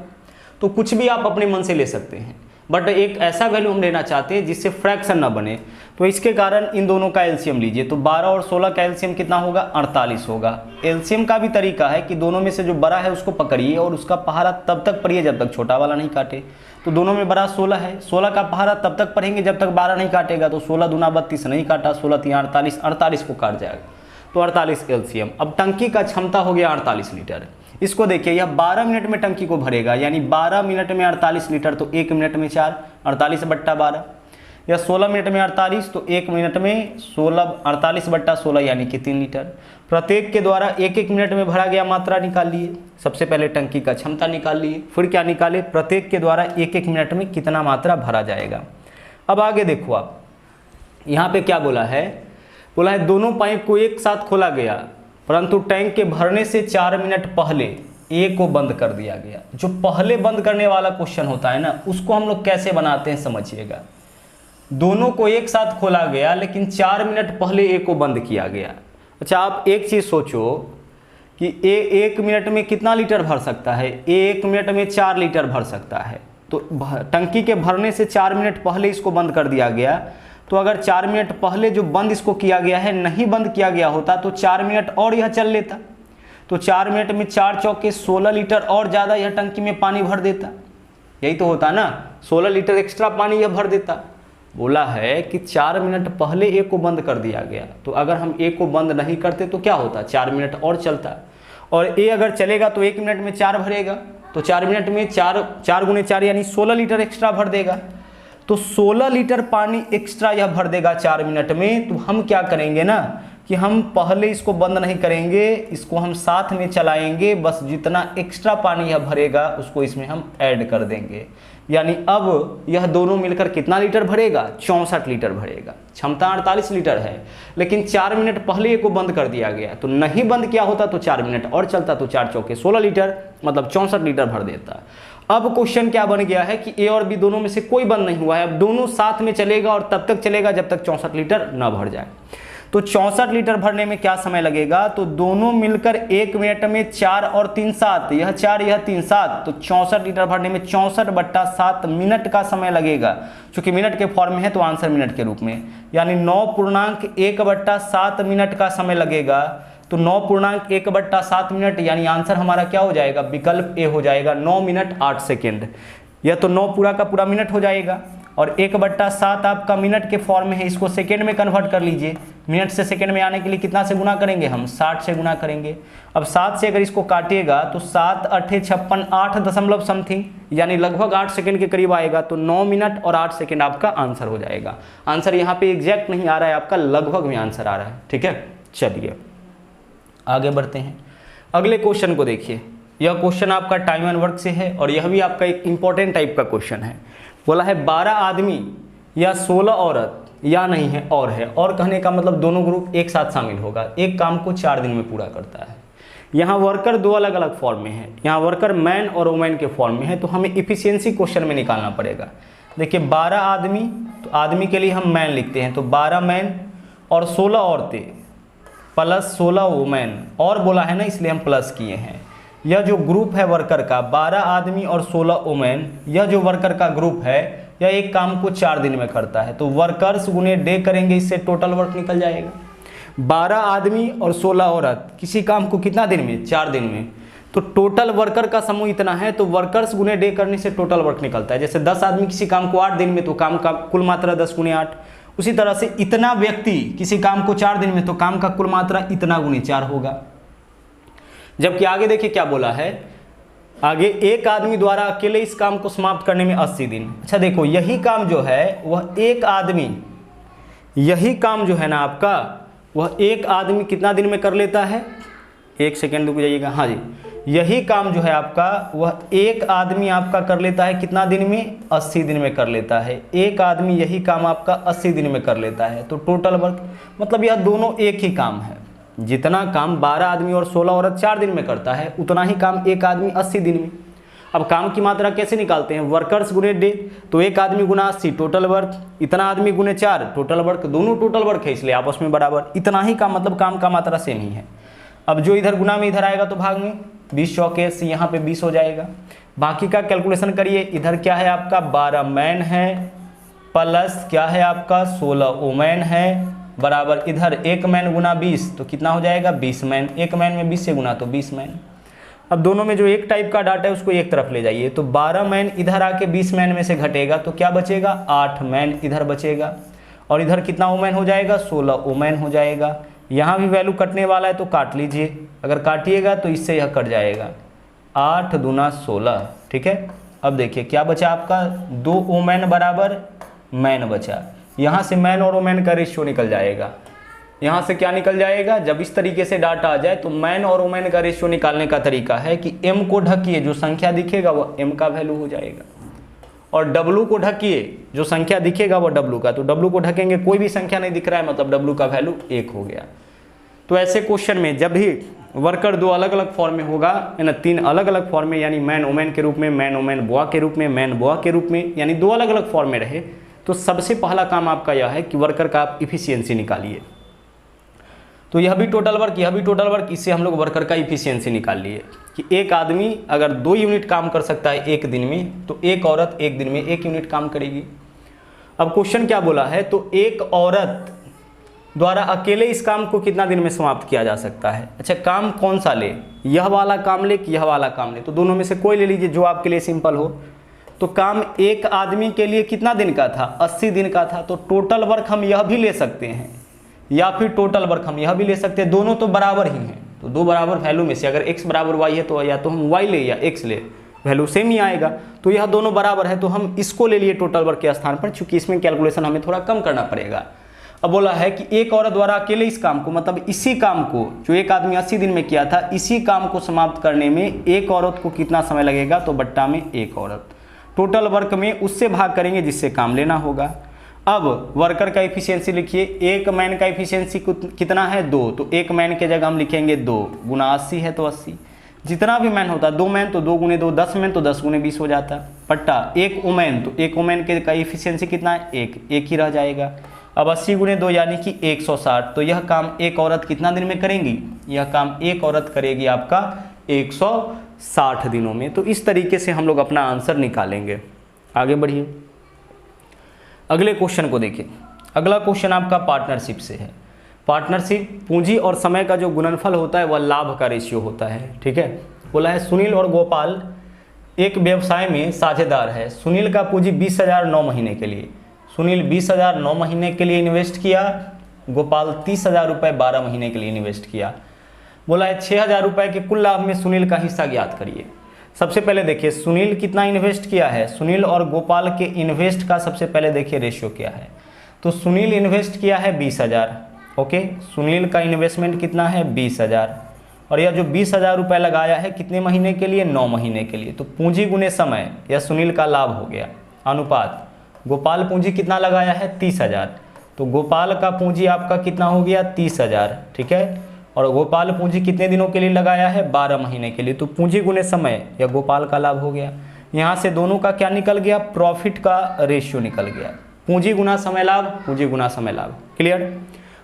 S1: तो कुछ भी आप अपने मन से ले सकते हैं, बट एक ऐसा वैल्यू हम लेना चाहते हैं जिससे फ्रैक्शन ना बने। तो इसके कारण इन दोनों का एलसीएम लीजिए, तो 12 और 16 का एलसीएम कितना होगा, 48 होगा। एलसीएम का भी तरीका है कि दोनों में से जो बड़ा है उसको पकड़िए और उसका पहाड़ा तब तक पढ़िए जब तक छोटा वाला नहीं काटे। तो दोनों में बड़ा 16 है, 16 का पहाड़ा तब तक पढ़ेंगे जब तक 12 नहीं काटेगा। तो 16 दूना 32 नहीं काटा, 16 3 48, 48 को काट जाएगा, तो 48 एलसीएम। अब टंकी का क्षमता हो गया 48 लीटर। इसको देखिए, यह 12 मिनट में टंकी को भरेगा, यानी 12 मिनट में 48 लीटर, तो 1 मिनट में 4, 48/12। या 16 मिनट में 48, तो 1 मिनट में 16, 48/16 यानी कि 3 लीटर। प्रत्येक के द्वारा 1-1 मिनट में भरा गया मात्रा निकाल लिए। सबसे पहले टंकी का क्षमता निकाल लिए, फिर क्या निकाले, प्रत्येक के द्वारा 1-1 मिनट में कितना मात्रा भरा जाएगा। अब आगे देखो आप, यहाँ पे क्या बोला है, बोला है दोनों पाइप को एक साथ खोला गया, परंतु टैंक के भरने से 4 मिनट पहले ए को बंद कर दिया गया। जो पहले बंद करने वाला क्वेश्चन होता है ना, उसको हम लोग कैसे बनाते हैं समझिएगा। दोनों को एक साथ खोला गया, लेकिन 4 मिनट पहले ए को बंद किया गया। अच्छा, आप एक चीज़ सोचो कि ए 1 मिनट में कितना लीटर भर सकता है, ए 1 मिनट में 4 लीटर भर सकता है। तो टंकी के भरने से 4 मिनट पहले इसको बंद कर दिया गया। तो अगर 4 मिनट पहले जो बंद इसको किया गया है नहीं बंद किया गया होता तो 4 मिनट और यह चल लेता। तो 4 मिनट में 4 चौके 16 लीटर और ज़्यादा यह टंकी में पानी भर देता। यही तो होता ना, 16 लीटर एक्स्ट्रा पानी यह भर देता। बोला है कि 4 मिनट पहले ए को बंद कर दिया गया। तो अगर हम ए को बंद नहीं करते तो क्या होता, 4 मिनट और चलता, और ए अगर चलेगा तो 1 मिनट में 4 भरेगा। तो 4 मिनट में 4 गुने 4 यानी 16 लीटर एक्स्ट्रा भर देगा। तो 16 लीटर पानी एक्स्ट्रा यह भर देगा 4 मिनट में। तो हम क्या करेंगे ना कि हम पहले इसको बंद नहीं करेंगे, इसको हम साथ में चलाएंगे, बस जितना एक्स्ट्रा पानी यह भरेगा उसको इसमें हम ऐड कर देंगे। यानी अब यह दोनों मिलकर कितना लीटर भरेगा, 64 लीटर भरेगा। क्षमता 48 लीटर है, लेकिन 4 मिनट पहले को बंद कर दिया गया। तो नहीं बंद किया होता तो 4 मिनट और चलता, तो 4 चौके 16 लीटर मतलब 64 लीटर भर देता। अब क्वेश्चन क्या बन गया है कि ए और बी दोनों में से कोई बंद नहीं हुआ है, अब दोनों साथ में चलेगा और तब तक चलेगा जब तक 64 लीटर न भर जाए। तो 64 लीटर भरने में क्या समय लगेगा, तो दोनों मिलकर 1 मिनट में 4 और 3 7, यह 4 यह 3 7, तो 64 लीटर भरने में 64/7 मिनट का समय लगेगा। चूंकि मिनट के फॉर्म में है तो आंसर मिनट के रूप में, यानी 9.1/7 मिनट का समय लगेगा। तो 9.1/7 मिनट यानी आंसर हमारा क्या हो जाएगा, विकल्प ए हो जाएगा, 9 मिनट 8 सेकेंड। यह तो 9 पूरा का पूरा मिनट हो जाएगा, और 1/7 आपका मिनट के फॉर्म में है, इसको सेकेंड में कन्वर्ट कर लीजिए। मिनट से सेकेंड में आने के लिए कितना से गुना करेंगे हम, 60 से गुना करेंगे। अब 7 से अगर इसको काटिएगा तो 7 8 56 8 दशमलव समथिंग, यानी लगभग 8 सेकेंड के करीब आएगा। तो 9 मिनट और 8 सेकेंड आपका आंसर हो जाएगा। आंसर यहाँ पे एग्जैक्ट नहीं आ रहा है, आपका लगभग में आंसर आ रहा है। ठीक है, चलिए आगे बढ़ते हैं, अगले क्वेश्चन को देखिए। यह क्वेश्चन आपका टाइम एंड वर्क से है और यह भी आपका एक इंपॉर्टेंट टाइप का क्वेश्चन है। बोला है 12 आदमी या 16 औरत या नहीं है और कहने का मतलब दोनों ग्रुप एक साथ शामिल होगा, एक काम को 4 दिन में पूरा करता है। यहाँ वर्कर दो अलग अलग फॉर्म में है, यहाँ वर्कर मैन और वुमेन के फॉर्म में है, तो हमें इफिशियंसी क्वेश्चन में निकालना पड़ेगा। देखिए 12 आदमी, तो आदमी के लिए हम मैन लिखते हैं, तो 12 मैन और 16 औरतें प्लस 16 वुमेन, और बोला है ना इसलिए हम प्लस किए हैं। यह जो ग्रुप है वर्कर का 12 आदमी और 16 वुमेन, यह जो वर्कर का ग्रुप है यह एक काम को 4 दिन में करता है, तो वर्कर्स गुने डे करेंगे, इससे टोटल वर्क निकल जाएगा। 12 आदमी और 16 औरत किसी काम को कितना दिन में, 4 दिन में, तो टोटल वर्कर का समूह इतना है, तो वर्कर्स गुने डे करने से टोटल वर्क निकलता है। जैसे 10 आदमी किसी काम को 8 दिन में, तो काम का कुल मात्रा 10 गुने 8। उसी तरह से इतना व्यक्ति किसी काम को 4 दिन में, तो काम का कुल मात्रा इतना गुने 4 होगा। जबकि आगे देखिए क्या बोला है, आगे एक आदमी द्वारा अकेले इस काम को समाप्त करने में 80 दिन। अच्छा देखो यही काम जो है वह एक आदमी, यही काम जो है ना आपका, वह एक आदमी कितना दिन में कर लेता है, एक सेकेंड रुक जाइएगा, हाँ जी, यही काम जो है आपका वह एक आदमी आपका कर लेता है कितना दिन में, 80 दिन में कर लेता है। एक आदमी यही काम आपका 80 दिन में कर लेता है, तो टोटल वर्क मतलब यह दोनों एक ही काम है। जितना काम 12 आदमी और 16 औरत 4 दिन में करता है, उतना ही काम एक आदमी 80 दिन में। अब काम की मात्रा कैसे निकालते हैं, वर्कर्स गुने डे, तो एक आदमी गुना 80 टोटल वर्क, इतना आदमी गुने 4 टोटल वर्क, दोनों टोटल वर्क है इसलिए आपस में बराबर, इतना ही काम मतलब काम का मात्रा सेम ही है। अब जो इधर गुना में इधर आएगा तो भाग में 20 चौके से यहाँ पे 20 हो जाएगा। बाकी का कैलकुलेशन करिए, इधर क्या है आपका 12 मैन है प्लस क्या है आपका 16 वुमेन है, बराबर इधर एक मैन गुना 20 तो कितना हो जाएगा 20 मैन, एक मैन में 20 से गुना तो 20 मैन। अब दोनों में जो एक टाइप का डाटा है उसको एक तरफ ले जाइए, तो 12 मैन इधर आके 20 मैन में से घटेगा तो क्या बचेगा 8 मैन इधर बचेगा, और इधर कितना वुमेन हो जाएगा 16 वुमेन हो जाएगा। यहाँ भी वैल्यू कटने वाला है तो काट लीजिए, अगर काटिएगा तो इससे यह कट जाएगा 8 दूना 16, ठीक है। अब देखिए क्या बचा आपका 2 वुमेन बराबर मैन बचा, यहाँ से मैन और वुमेन का रेशियो निकल जाएगा। यहाँ से क्या निकल जाएगा, जब इस तरीके से डाटा आ जाए तो मैन और वुमेन का रेशियो निकालने का तरीका है कि m को ढकिए, जो संख्या दिखेगा वो m का वैल्यू हो जाएगा, और w को ढकिए, जो संख्या दिखेगा वो w का, तो w को ढकेंगे कोई भी संख्या नहीं दिख रहा है मतलब w का वैल्यू 1 हो गया। तो ऐसे क्वेश्चन में जब भी वर्कर दो अलग अलग फॉर्म में होगा है ना, 3 अलग अलग फॉर्म में, यानी मैन वुमेन के रूप में, मैन वुमेन बॉय के रूप में, मैन बॉय के रूप में, यानी 2 अलग अलग फॉर्म में रहे, तो सबसे पहला काम आपका यह है कि वर्कर का आप इफिशियंसी निकालिए। तो यह भी टोटल वर्क, यह भी टोटल वर्क, इससे हम लोग वर्कर का इफिशियंसी निकाल लिए कि एक आदमी अगर 2 यूनिट काम कर सकता है एक दिन में, तो एक औरत एक दिन में 1 यूनिट काम करेगी। अब क्वेश्चन क्या बोला है, तो एक औरत द्वारा अकेले इस काम को कितना दिन में समाप्त किया जा सकता है। अच्छा काम कौन सा ले, यह वाला काम ले कि यह वाला काम ले, तो दोनों में से कोई ले लीजिए जो आपके लिए सिंपल हो। तो काम एक आदमी के लिए कितना दिन का था, 80 दिन का था, तो टोटल वर्क हम यह भी ले सकते हैं या फिर टोटल वर्क हम यह भी ले सकते हैं, दोनों तो बराबर ही हैं। तो 2 बराबर वैल्यू में से अगर x बराबर y है तो या तो हम y ले या x ले, वैल्यू सेम ही आएगा। तो यह दोनों बराबर है तो हम इसको ले लिए टोटल वर्क के स्थान पर, चूंकि इसमें कैलकुलेशन हमें थोड़ा कम करना पड़ेगा। अब बोला है कि एक औरत द्वारा अकेले इस काम को, मतलब इसी काम को जो एक आदमी 80 दिन में किया था, इसी काम को समाप्त करने में एक औरत को कितना समय लगेगा, तो बट्टा में एक औरत, टोटल वर्क में उससे भाग करेंगे जिससे काम लेना होगा। अब वर्कर का इफिशियंसी लिखिए, एक मैन का इफिशियंसी कितना है 2, तो एक मैन के जगह हम लिखेंगे 2 गुना 80 है तो 80, जितना भी मैन होता 2 मैन तो 2 गुने 2, 10 मैन तो 10 गुने 20 हो जाता, पट्टा एक वुमेन, तो एक वुमेन के का इफिशियंसी कितना है 1 ही रह जाएगा। अब 80 गुने 2 यानी कि 160, तो यह काम एक औरत कितना दिन में करेंगी, यह काम एक औरत करेगी आपका 160 दिनों में। तो इस तरीके से हम लोग अपना आंसर निकालेंगे। आगे बढ़िए, अगले क्वेश्चन को देखिए। अगला क्वेश्चन आपका पार्टनरशिप से है। पार्टनरशिप पूंजी और समय का जो गुणनफल होता है वह लाभ का रेशियो होता है, ठीक है। बोला है सुनील और गोपाल एक व्यवसाय में साझेदार है। सुनील का पूंजी 20,000 9 महीने के लिए, सुनील 20,000 9 महीने के लिए इन्वेस्ट किया, गोपाल 30,000 रुपये 12 महीने के लिए इन्वेस्ट किया। बोला है 6,000 रुपये के कुल लाभ में सुनील का हिस्सा ज्ञात करिए। सबसे पहले देखिए सुनील कितना इन्वेस्ट किया है, सुनील और गोपाल के इन्वेस्ट का सबसे पहले देखिए रेशियो क्या है। तो सुनील इन्वेस्ट किया है 20,000, ओके, सुनील का इन्वेस्टमेंट कितना है 20,000, और यह जो 20,000 रुपये लगाया है कितने महीने के लिए, 9 महीने के लिए। तो पूंजी गुने समय, यह सुनील का लाभ हो गया। अनुपात, गोपाल पूंजी कितना लगाया है, 30,000, तो गोपाल का पूंजी आपका कितना हो गया, 30,000, ठीक है। और गोपाल पूंजी कितने दिनों के लिए लगाया है, 12 महीने के लिए। तो पूंजी गुने समय, यह गोपाल का लाभ हो गया। यहाँ से दोनों का क्या निकल गया, प्रॉफिट का रेशियो निकल गया। पूंजी गुना समय लाभ, पूंजी गुना समय लाभ। क्लियर।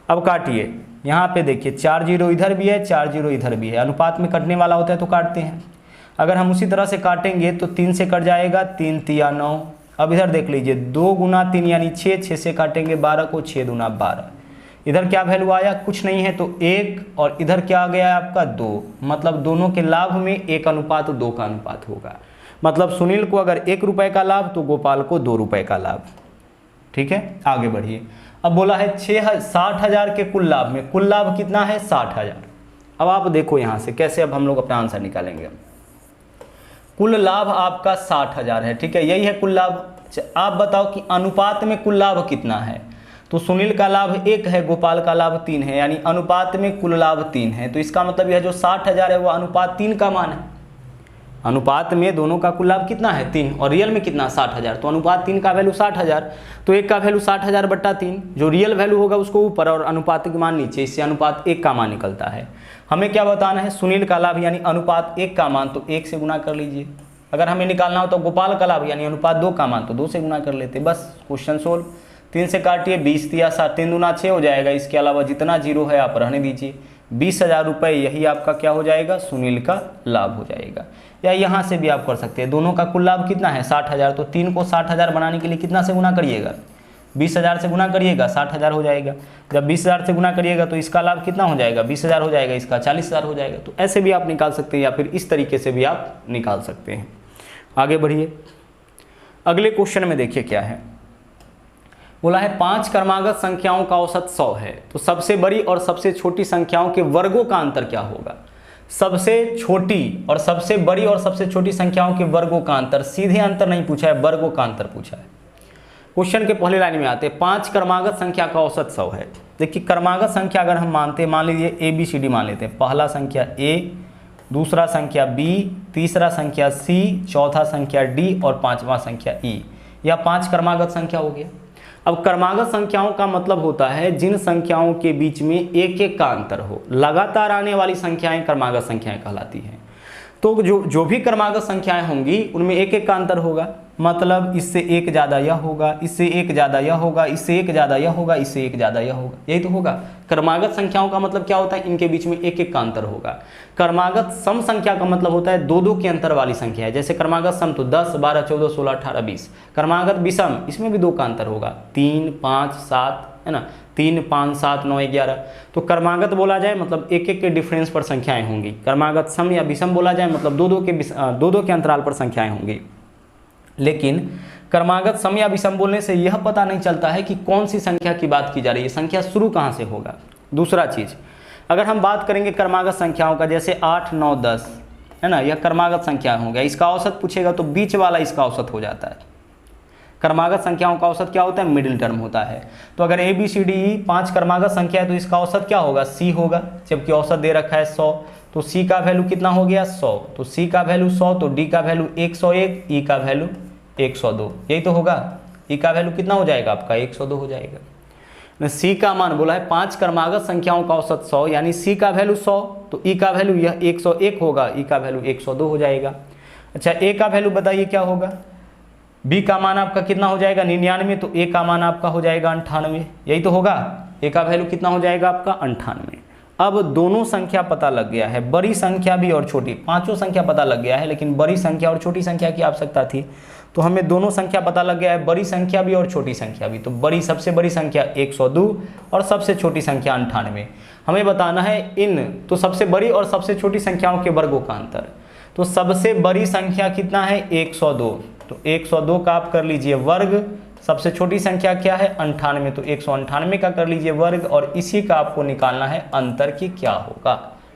S1: अब काटिए, यहाँ पे देखिए 4 जीरो इधर भी है, 4 जीरो इधर भी है। अनुपात में कटने वाला होता है तो काटते हैं। अगर हम उसी तरह से काटेंगे तो 3 से कट जाएगा, 3 तिया 9। अब इधर देख लीजिए 2 गुना 3 यानी 6, 6 से काटेंगे 12 को, 6 दूना 12। इधर क्या वैल्यू आया, कुछ नहीं है तो 1, और इधर क्या आ गया आपका 2। मतलब दोनों के लाभ में 1:2 का अनुपात होगा। मतलब सुनील को अगर 1 रुपये का लाभ तो गोपाल को 2 रुपये का लाभ। ठीक है, आगे बढ़िए। अब बोला है 60,000 के कुल लाभ में कुल लाभ कितना है, 60,000। अब आप देखो यहाँ से कैसे अब हम लोग अपना आंसर निकालेंगे। कुल लाभ आपका 60,000 है, ठीक है, यही है कुल लाभ। आप बताओ कि अनुपात में कुल लाभ कितना है। तो सुनील का लाभ 1 है, गोपाल का लाभ 3 है, यानी अनुपात में कुल लाभ 3 है। तो इसका मतलब यह जो 60,000 है वो अनुपात 3 का मान है। अनुपात में दोनों का कुल लाभ कितना है, 3, और रियल में कितना, 60,000। तो अनुपात 3 का वैल्यू 60,000, तो 1 का वैल्यू 60,000 बट्टा 3, जो रियल वैल्यू होगा उसको ऊपर और अनुपात के मान नीचे, इससे अनुपात 1 का मान निकलता है। हमें क्या बताना है, सुनील का लाभ यानी अनुपात 1 का मान, तो 1 से गुना कर लीजिए। अगर हमें निकालना हो तो गोपाल का लाभ यानी अनुपात 2 का मान, तो 2 से गुना कर लेते, बस क्वेश्चन सोल्व। 3 से काटिए, 20 तिया 7, 3 दूना 6 हो जाएगा। इसके अलावा जितना जीरो है आप रहने दीजिए। 20,000 रुपये यही आपका क्या हो जाएगा, सुनील का लाभ हो जाएगा। या यहाँ से भी आप कर सकते हैं, दोनों का कुल लाभ कितना है, 60,000। तो 3 को 60,000 बनाने के लिए कितना से गुना करिएगा, 20,000 से गुना करिएगा, 60,000 हो जाएगा। जब 20,000 से गुना करिएगा तो इसका लाभ कितना हो जाएगा, 20,000 हो जाएगा, इसका 40,000 हो जाएगा। तो ऐसे भी आप निकाल सकते हैं, या फिर इस तरीके से भी आप निकाल सकते हैं। आगे बढ़िए, अगले क्वेश्चन में देखिए क्या है। बोला है 5 क्रमागत संख्याओं का औसत 100 है, तो सबसे बड़ी और सबसे छोटी संख्याओं के वर्गों का अंतर क्या होगा। सबसे छोटी और सबसे बड़ी और सबसे छोटी संख्याओं के वर्गों का अंतर, सीधे अंतर नहीं पूछा है, वर्गों का अंतर पूछा है। क्वेश्चन के पहले लाइन में आते हैं, 5 क्रमागत संख्या का औसत 100 है। देखिए क्रमागत संख्या अगर हम मानते हैं, मान लीजिए ABCD मान लेते हैं। पहला संख्या A, दूसरा संख्या B, तीसरा संख्या C, चौथा संख्या D और पांचवा संख्या E। यह 5 क्रमागत संख्या हो गया। अब क्रमागत संख्याओं का मतलब होता है जिन संख्याओं के बीच में एक एक का अंतर हो। लगातार आने वाली संख्याएं क्रमागत संख्याएं कहलाती हैं। तो जो भी क्रमागत संख्याएं होंगी उनमें एक एक का अंतर होगा। मतलब इससे एक ज़्यादा यह होगा, इससे एक ज़्यादा यह होगा, इससे एक ज़्यादा यह होगा, इससे एक ज़्यादा यह होगा, यही तो होगा। क्रमागत संख्याओं का मतलब क्या होता है, इनके बीच में एक एक का अंतर होगा। क्रमागत सम संख्या का मतलब होता है 2-2 के अंतर वाली संख्या है। जैसे क्रमागत सम तो 10, 12, 14, 16, 18, 20। क्रमागत विषम, इसमें भी 2 का अंतर होगा, 3, 5, 7, है ना, 3, 5, 7, 9, 11। तो क्रमागत बोला जाए मतलब एक एक के डिफरेंस पर संख्याएं होंगी। क्रमागत सम या विषम बोला जाए मतलब 2-2 के अंतराल पर संख्याएं होंगी। लेकिन क्रमागत सम या विषम बोलने से यह पता नहीं चलता है कि कौन सी संख्या की बात की जा रही है, संख्या शुरू कहाँ से होगा। दूसरा चीज़, अगर हम बात करेंगे क्रमागत संख्याओं का, जैसे 8, 9, 10, है ना, यह क्रमागत संख्या हो गया। इसका औसत पूछेगा तो बीच वाला इसका औसत हो जाता है। क्रमागत संख्याओं का औसत क्या होता है, मिडिल टर्म होता है। तो अगर ABCDE 5 क्रमागत संख्या है तो इसका औसत क्या होगा, C होगा, जबकि औसत दे रखा है 100। तो C का वैल्यू कितना हो गया, 100। तो C का वैल्यू 100, तो D का वैल्यू 101, E का वैल्यू 102, यही तो होगा। E का वैल्यू कितना हो जाएगा आपका, 102 हो जाएगा। C का मान बोला है 5 क्रमागत संख्याओं का औसत 100, यानी C का वैल्यू 100, तो E का वैल्यू यह 101 होगा, E का वैल्यू 102 हो जाएगा। अच्छा, A का वैल्यू बताइए क्या होगा। B का मान आपका कितना हो जाएगा, 99, तो A का मान आपका हो जाएगा 98, यही तो होगा। A का वैल्यू कितना हो जाएगा आपका, 98। अब दोनों संख्या पता लग गया है, बड़ी संख्या भी और छोटी, पांचों संख्या पता लग गया है, लेकिन बड़ी संख्या और छोटी संख्या की आवश्यकता थी। तो हमें दोनों संख्या पता लग गया है, बड़ी संख्या भी और छोटी संख्या भी। तो बड़ी, सबसे बड़ी संख्या 102 और सबसे छोटी संख्या 98। हमें बताना है इन, तो सबसे बड़ी और सबसे छोटी संख्याओं के वर्गों का अंतर। तो सबसे बड़ी संख्या कितना है, 102, तो 102 का आप कर लीजिए वर्ग। सबसे छोटी संख्या क्या है, 98, तो 198 का कर लीजिए वर्ग, और इसी का आपको निकालना है अंतर की क्या होगा।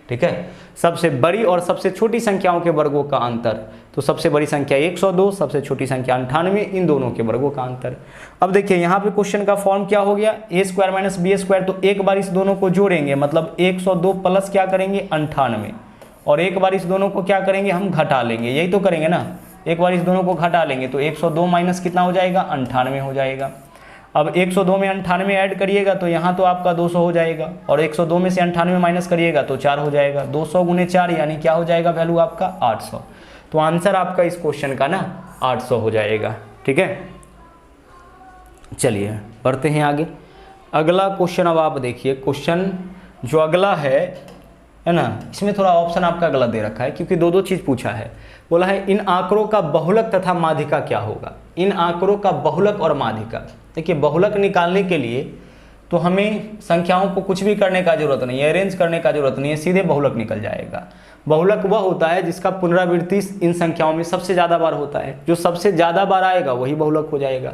S1: ठीक है, सबसे बड़ी और सबसे छोटी संख्याओं के वर्गों का अंतर। तो सबसे बड़ी संख्या 102, सबसे छोटी संख्या 98, इन दोनों के वर्गों का अंतर। अब देखिए यहाँ पे क्वेश्चन का फॉर्म क्या हो गया, a square minus B square. तो एक बार इस दोनों को जोड़ेंगे, मतलब 102 प्लस क्या करेंगे 98, और एक बार इस दोनों को क्या करेंगे हम घटा लेंगे, यही तो करेंगे ना, एक बार इस दोनों को घटा लेंगे तो 102 माइनस कितना हो जाएगा 98 हो जाएगा। अब 102 में 98 ऐड करिएगा तो यहाँ तो आपका 200 हो जाएगा, और 102 में से 98 माइनस करिएगा तो 4 हो जाएगा। 200 गुने 4 यानी क्या हो जाएगा वैल्यू आपका 800। तो आंसर आपका इस क्वेश्चन का ना 800 हो जाएगा। ठीक है, चलिए बढ़ते हैं आगे। अगला क्वेश्चन अब आप देखिए, क्वेश्चन जो अगला है ना, इसमें थोड़ा ऑप्शन आपका गलत दे रखा है क्योंकि दो चीज़ पूछा है। बोला है इन आंकड़ों का बहुलक तथा माध्यिका क्या होगा। इन आंकड़ों का बहुलक और माध्यिका, देखिए बहुलक निकालने के लिए तो हमें संख्याओं को कुछ भी करने का जरूरत नहीं है, अरेंज करने का जरूरत नहीं है, सीधे बहुलक निकल जाएगा। बहुलक वह होता है जिसका पुनरावृत्ति इन संख्याओं में सबसे ज़्यादा बार होता है, जो सबसे ज़्यादा बार आएगा वही बहुलक हो जाएगा।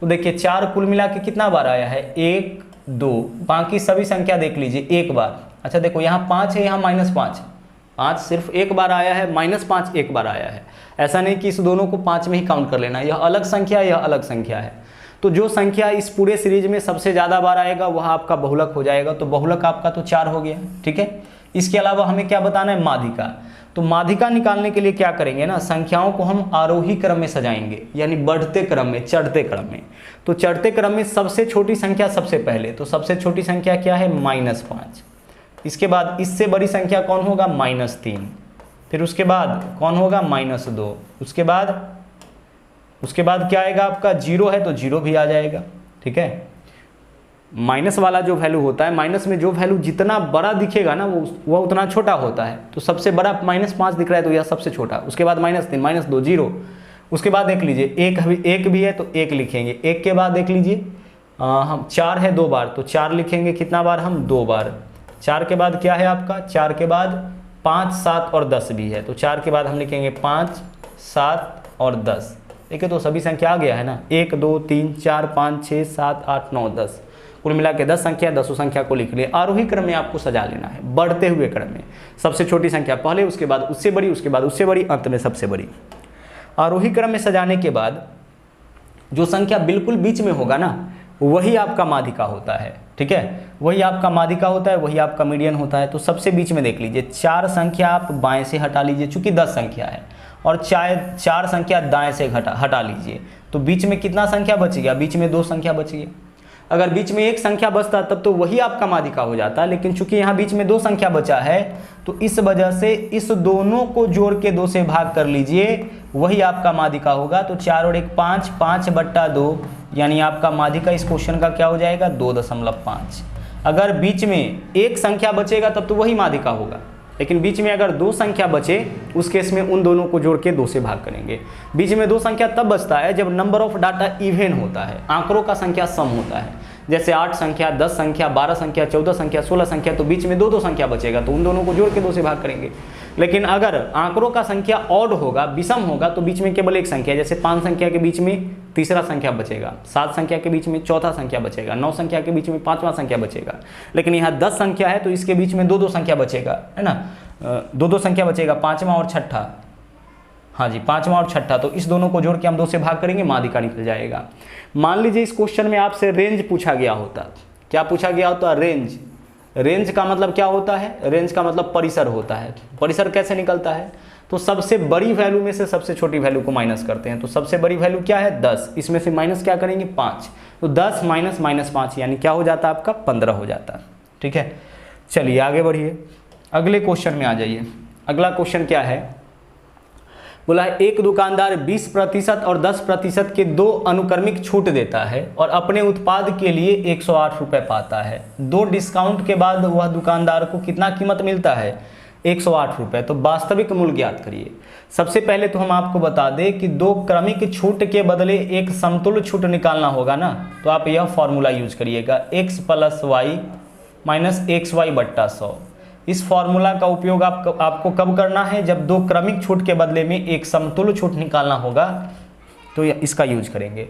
S1: तो देखिए 4 कुल मिला के कितना बार आया है 1 2, बाकी सभी संख्या देख लीजिए एक बार। अच्छा देखो यहाँ 5 है, यहाँ -5 है, 5 सिर्फ एक बार आया है, -5 एक बार आया है। ऐसा नहीं कि इस दोनों को 5 में ही काउंट कर लेना, यह अलग संख्या है, यह अलग संख्या है। तो जो संख्या इस पूरे सीरीज में सबसे ज़्यादा बार आएगा वह आपका बहुलक हो जाएगा। तो बहुलक आपका तो 4 हो गया। ठीक है, इसके अलावा हमें क्या बताना है माध्यिका। तो माध्यिका निकालने के लिए क्या करेंगे ना, संख्याओं को हम आरोही क्रम में सजाएंगे, यानी बढ़ते क्रम में, चढ़ते क्रम में। तो चढ़ते क्रम में सबसे छोटी संख्या सबसे पहले, तो सबसे छोटी संख्या क्या है -5। इसके बाद इससे बड़ी संख्या कौन होगा -3, फिर उसके बाद कौन होगा -2, उसके बाद क्या आएगा आपका 0 है तो 0 भी आ जाएगा। ठीक है, माइनस वाला जो वैल्यू होता है, माइनस में जो वैल्यू जितना बड़ा दिखेगा ना वो उतना छोटा होता है। तो सबसे बड़ा -5 दिख रहा है तो यह सबसे छोटा, उसके बाद -3 -2 0, उसके बाद देख लीजिए एक भी है तो 1 लिखेंगे। 1 के बाद देख लीजिए हम 4 है 2 बार, तो 4 लिखेंगे कितना बार हम 2 बार। 4 के बाद क्या है आपका, 4 के बाद 5 7 और 10 भी है, तो 4 के बाद हम लिखेंगे 5 7 और 10। देखिए तो सभी संख्या आ गया है ना, 1 2 3 4 5 6 7 8 9 10, कुल मिला के 10 संख्या, 10 संख्या को लिख लिए। आरोही क्रम में आपको सजा लेना है, बढ़ते हुए क्रम में। सबसे छोटी संख्या पहले, उसके बाद उससे बड़ी, उसके बाद उससे बड़ी, अंत में सबसे बड़ी। आरोही क्रम में सजाने के बाद जो संख्या बिल्कुल बीच में होगा ना वही आपका माध्यिका होता है। ठीक है, वही आपका माध्यिका होता है, वही आपका मीडियन होता है। तो सबसे बीच में देख लीजिए 4 संख्या आप बाएं से हटा लीजिए, चूंकि 10 संख्या है, और 4 संख्या दाएं से हटा लीजिए, तो बीच में कितना संख्या बच गया, बीच में 2 संख्या बच गई। अगर बीच में 1 संख्या बचता तब तो वही आपका माध्यिका हो जाता, लेकिन चूंकि यहाँ बीच में 2 संख्या बचा है तो इस वजह से इस दोनों को जोड़ के 2 से भाग कर लीजिए, वही आपका माध्यिका होगा। तो 4 और 1 5, 5/2, यानी आपका माध्यिका इस क्वेश्चन का क्या हो जाएगा 2.5। अगर बीच में 1 संख्या बचेगा तब तो वही माध्यिका होगा, लेकिन बीच में अगर 2 संख्या बचे उस केस में उन दोनों को जोड़ के 2 से भाग करेंगे। बीच में 2 संख्या तब बचता है जब नंबर ऑफ डाटा इवन होता है, आंकड़ों का संख्या सम होता है। जैसे 8 संख्या, 10 संख्या, 12 संख्या, 14 संख्या, 16 संख्या, तो बीच में 2 संख्या बचेगा, तो उन दोनों को जोड़ के 2 से भाग करेंगे। लेकिन अगर आंकड़ों का संख्या ऑड होगा, विषम होगा, तो बीच में केवल 1 संख्या, जैसे 5 संख्या के बीच में तीसरा संख्या बचेगा, 7 संख्या के बीच में चौथा संख्या बचेगा, 9 संख्या के बीच में 5वां संख्या बचेगा। लेकिन यहाँ 10 संख्या है तो इसके बीच में 2 संख्या बचेगा, है ना, 2 संख्या बचेगा, 5वां और 6ठा। हाँ जी, 5वां और 6ठा, तो इस दोनों को जोड़ के हम 2 से भाग करेंगे, माध्यिका निकल जाएगा। मान लीजिए इस क्वेश्चन में आपसे रेंज पूछा गया होता, क्या पूछा गया होता, रेंज। रेंज का मतलब क्या होता है, रेंज का मतलब परिसर होता है। परिसर कैसे निकलता है, तो सबसे बड़ी वैल्यू में से सबसे छोटी वैल्यू को माइनस करते हैं। तो सबसे बड़ी वैल्यू क्या है 10, इसमें से माइनस क्या करेंगे 5, तो 10 माइनस -5 यानी क्या हो जाता है आपका 15 हो जाता। ठीक है, चलिए आगे बढ़िए, अगले क्वेश्चन में आ जाइए। अगला क्वेश्चन क्या है, बोला है एक दुकानदार 20% और 10% के 2 अनुक्रमिक छूट देता है और अपने उत्पाद के लिए 108 रुपये पाता है। 2 डिस्काउंट के बाद वह दुकानदार को कितना कीमत मिलता है 108 रुपये। तो वास्तविक मूल्य ज्ञात करिए। सबसे पहले तो हम आपको बता दें कि 2 क्रमिक छूट के बदले एक समतुल्य छूट निकालना होगा ना, तो आप यह फॉर्मूला यूज करिएगा, x + y - xy/100। इस फॉर्मूला का उपयोग आपको कब करना है, जब 2 क्रमिक छूट के बदले में एक समतुल्य छूट निकालना होगा, तो इसका यूज करेंगे।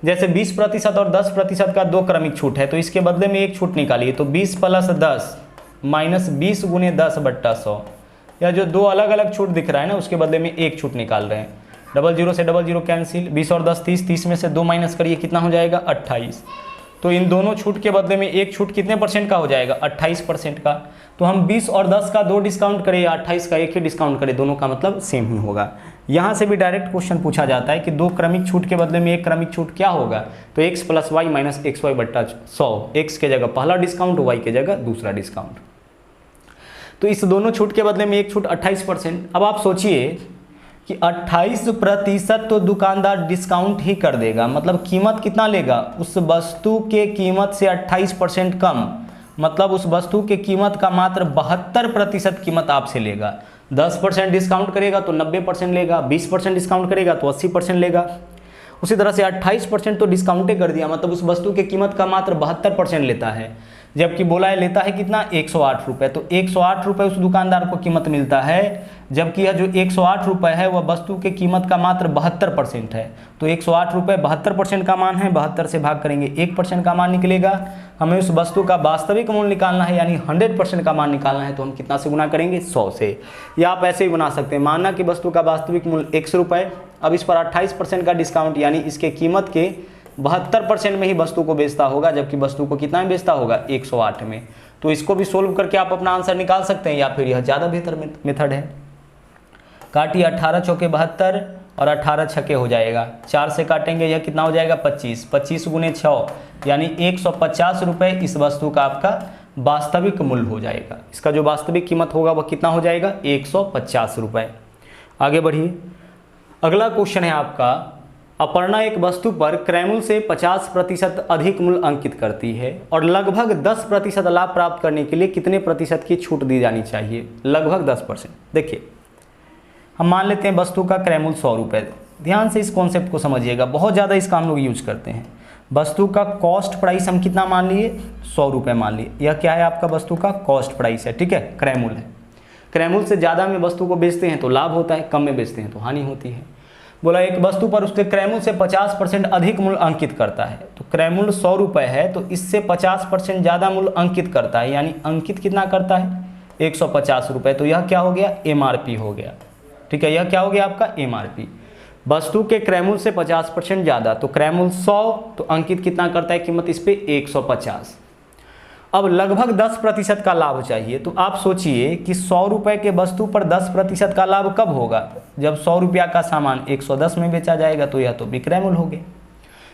S1: जैसे 20% और 10% का 2 क्रमिक छूट है, तो इसके बदले में एक छूट निकालिए, तो 20 + 10 -20 × 10/100, या जो दो अलग अलग छूट दिख रहा है ना उसके बदले में एक छूट निकाल रहे हैं। 00 से 00 कैंसिल, 20 और 10 30, 30 में से 2 माइनस करिए कितना हो जाएगा 28। तो इन दोनों छूट के बदले में एक छूट कितने परसेंट का हो जाएगा 28% का। तो हम 20 और 10 का 2 डिस्काउंट करें या 28 का 1 ही डिस्काउंट करें, दोनों का मतलब सेम ही होगा। यहाँ से भी डायरेक्ट क्वेश्चन पूछा जाता है कि दो क्रमिक छूट के बदले में एक क्रमिक छूट क्या होगा, तो x + y - xy/100, x के जगह पहला डिस्काउंट, y के जगह दूसरा डिस्काउंट। तो इस दोनों छूट के बदले में एक छूट 28%। अब आप सोचिए कि 28% तो दुकानदार डिस्काउंट ही कर देगा, मतलब कीमत कितना लेगा, उस वस्तु के कीमत से 28% कम, मतलब उस वस्तु के कीमत का मात्र 72% कीमत आपसे लेगा। 10% डिस्काउंट करेगा तो 90% लेगा, 20% डिस्काउंट करेगा तो 80% लेगा। उसी तरह से 28% तो डिस्काउंटे कर दिया, मतलब उस वस्तु की कीमत का मात्र 72% लेता है, जबकि बोला है लेता है कितना 108 रुपये। तो 108 रुपये उस दुकानदार को कीमत मिलता है, जबकि यह जो 108 रुपये है वह वस्तु की कीमत का मात्र 72% है। तो 108 रुपये 72% का मान है, 72 से भाग करेंगे 1% का मान निकलेगा। हमें उस वस्तु का वास्तविक मूल्य निकालना है, यानी 100% का मान निकालना है, तो हम कितना से गुना करेंगे 100 से। या आप ऐसे ही बना सकते हैं, मानना कि वस्तु का वास्तविक मूल्य 100 रुपये, अब इस पर 28% का डिस्काउंट यानी इसके कीमत के 72% में ही वस्तु को बेचता होगा, जबकि वस्तु को कितना में बेचता होगा 108 में। तो इसको भी सोल्व करके आप अपना आंसर निकाल सकते हैं, या फिर यह ज़्यादा बेहतर मेथड है। काटिए 18 चौके 72 और 18 छक्के हो जाएगा, 4 से काटेंगे यह कितना हो जाएगा 25, 25 × 6 यानी 150 रुपये इस वस्तु का आपका वास्तविक मूल्य हो जाएगा। इसका जो वास्तविक कीमत होगा वह कितना हो जाएगा 150 रुपये। आगे बढ़िए, अगला क्वेश्चन है आपका, अपर्णा एक वस्तु पर क्रय मूल्य से 50% अधिक मूल्य अंकित करती है और लगभग 10% लाभ प्राप्त करने के लिए कितने प्रतिशत की छूट दी जानी चाहिए। लगभग 10%। देखिए हम मान लेते हैं वस्तु का क्रय मूल्य 100 रुपये। ध्यान से इस कॉन्सेप्ट को समझिएगा, बहुत ज़्यादा इसका हम लोग यूज करते हैं। वस्तु का कॉस्ट प्राइस हम कितना मान लिए 100 रुपये मान लिए, यह क्या है आपका वस्तु का कॉस्ट प्राइस है, ठीक है, क्रय मूल्य है। क्रय मूल्य से ज़्यादा में वस्तु को बेचते हैं तो लाभ होता है, कम में बेचते हैं तो हानि होती है। बोला एक वस्तु पर उसके क्रय मूल्य से 50% अधिक मूल्य अंकित करता है, तो क्रय मूल्य 100 रुपये है तो इससे 50% ज़्यादा मूल्य अंकित करता है, यानी अंकित कितना करता है 150 रुपये। तो यह क्या हो गया MRP हो गया, ठीक है, यह क्या हो गया आपका MRP। वस्तु के क्रय मूल्य से 50% ज़्यादा, तो क्रय मूल्य 100 तो अंकित कितना करता है कीमत इस पर 150। अब लगभग 10% का लाभ चाहिए, तो आप सोचिए कि 100 रुपये के वस्तु पर 10% का लाभ कब होगा, जब 100 रुपया का सामान 110 में बेचा जाएगा, तो यह तो विक्रय मूल्य हो गया।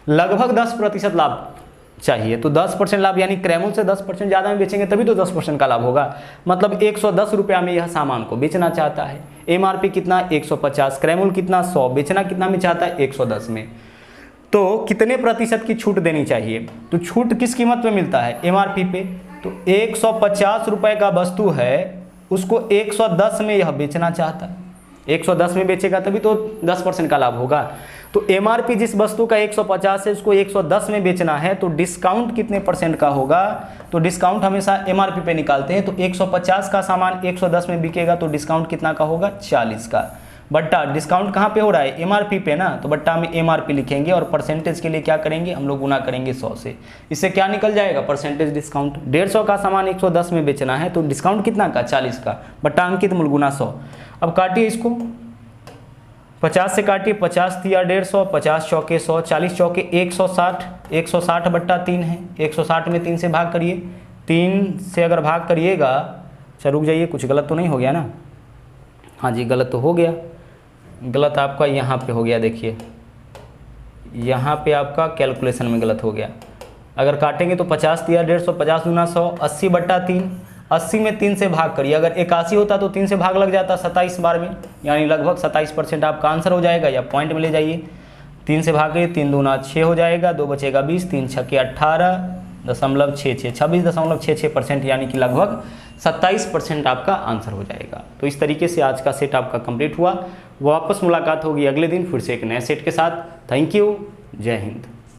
S1: लगभग 10% लाभ चाहिए, तो 10% लाभ यानी क्रय मूल्य से 10% ज़्यादा में बेचेंगे तभी तो 10% का लाभ होगा, मतलब 110 रुपया में यह सामान को बेचना चाहता है। MRP कितना 150, क्रय मूल्य कितना 100, बेचना कितना में चाहता है 110 में, तो कितने प्रतिशत की छूट देनी चाहिए। तो छूट किस कीमत पे मिलता है MRP पे, तो 150 रुपये का वस्तु है उसको 110 में यह बेचना चाहता है, 110 में बेचेगा तभी तो 10% का लाभ होगा। तो MRP जिस वस्तु का 150 है उसको 110 में बेचना है, तो डिस्काउंट कितने % का होगा, तो डिस्काउंट हमेशा MRP पे निकालते हैं। तो 150 का सामान 110 में बिकेगा तो डिस्काउंट कितना का होगा 40 का, बट्टा डिस्काउंट कहाँ पे हो रहा है MRP पे ना, तो बट्टा में MRP लिखेंगे और परसेंटेज के लिए क्या करेंगे हम लोग गुना करेंगे 100 से। इससे क्या निकल जाएगा परसेंटेज डिस्काउंट। 150 का सामान 110 में बेचना है तो डिस्काउंट कितना का 40 का, बट्टा अंकित मूल्य गुना 100। अब काटिए इसको, 50 से काटिए, 50 दिया 150, 50 चौके 100, 40 चौके 160, 160 बट्टा 3 है, 160 में 3 से भाग करिए, 3 से अगर भाग करिएगा, अच्छा रुक जाइए कुछ गलत तो नहीं हो गया ना, हाँ जी गलत तो हो गया, गलत आपका यहाँ पे हो गया, देखिए यहाँ पे आपका कैलकुलेशन में गलत हो गया। अगर काटेंगे तो 50 दिया 150, 50 गुना 100, 80 बट्टा 3, 80 में 3 से भाग करिए, अगर 81 होता तो 3 से भाग लग जाता 27 बार में, यानी लगभग 27% आपका आंसर हो जाएगा, या पॉइंट में ले जाइए। 3 से भाग करिए, 3 दूना 6 हो जाएगा, 2 बचेगा 20, 3 छक्के 18.66, 26.66%, यानी कि लगभग 27% आपका आंसर हो जाएगा। तो इस तरीके से आज का सेट आपका कंप्लीट हुआ। वापस मुलाकात होगी अगले दिन फिर से एक नए सेट के साथ। थैंक यू, जय हिंद।